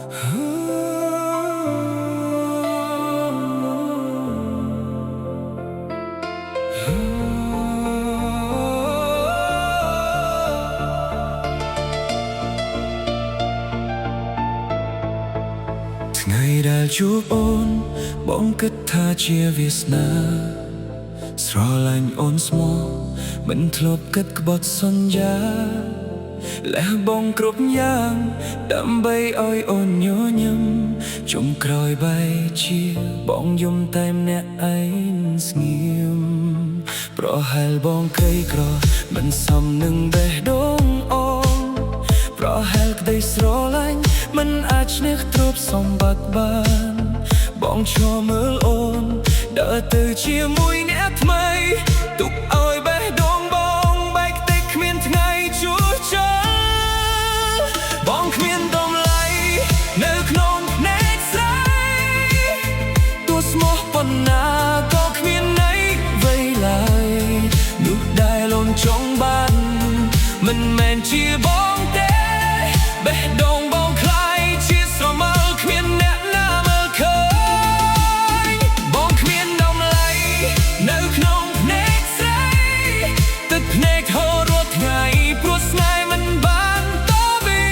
ថ្ងៃដែលជួបអូនបងគិតថាជាវាសនាស្រឡាញ់អូនស្មោះមិនធ្លាប់គិតក្បត់សន្យាលះបង់គ្រប់យ៉ាងដើម្បីឲ្យអូនញញឹមជុំក្រោយបែកជាបងយំតែម្នាក់ឯងស្ងៀមប្រហែលបងក្រីក្រមិនសមនឹងបេះដូងអូនប្រហែលក្តីស្រឡាញ់មិនអាចឈ្នះទ្រព្យសម្បត្តិបានបងឈរមើលអូនដើរទៅជាមួយអ្នកថ្មីទុកឲ្យបេះដូងបងបែកតិចគ្មានថ្ងៃជួសជុលបងគ្មានតម្លៃនៅក្នុងភ្នែកស្រីទោះស្មោះប៉ុណ្ណាក៏គ្មានន័យអ្វីឡើយនោះដែលអូនចង់បានមិនមែនជាបងទេបេះដូងបងខ្លាយជាស្រមោលគ្មានអ្នកណាមើលឃើញបងគ្មានតម្លៃនៅក្នុងភ្នែកស្រីទឹកភ្នែកហូររាល់ថ្ងៃព្រោះស្នេហ៍មិនបានតវី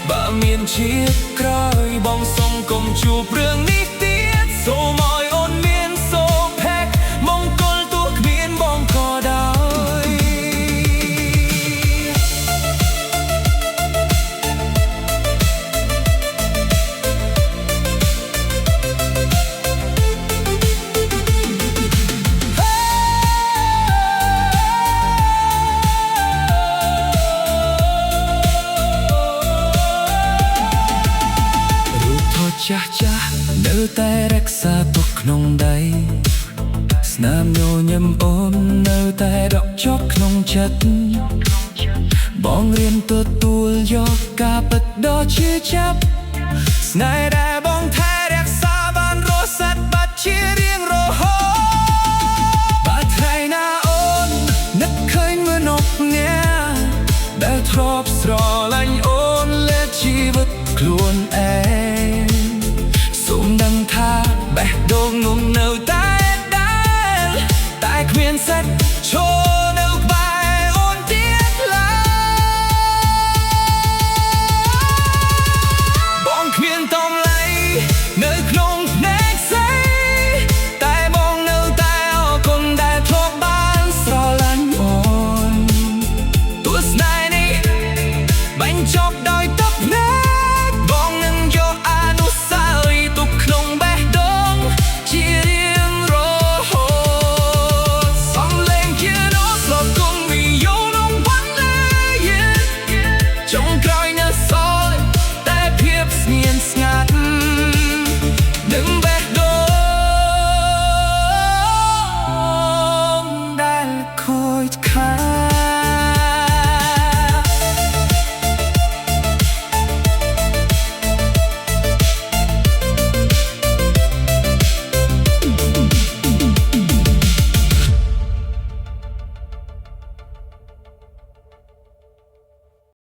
បើមានជាតិក្រោយបងសុំកុំជួបរឿងនេះទៀតសូមឲ្យអូនមានសូផេកមង្គលទោះគ្មានបងក៏ដោយចាស់ចាស់នៅតែរក្សាទុកក្នុងដៃស្នាមញញឹមអូននៅតែដក់ជាប់ក្នុងចិត្តបងរៀនទទួលយកការពិតដ៏ជឿចាប់ស្នេហ៍ដែលបងថែរក្សាបានរស់សាត់បាត់ជារៀងរហូតបើថ្ងៃណាអូននឹកឃើញមនុស្សអ្នកដែលធ្លាប់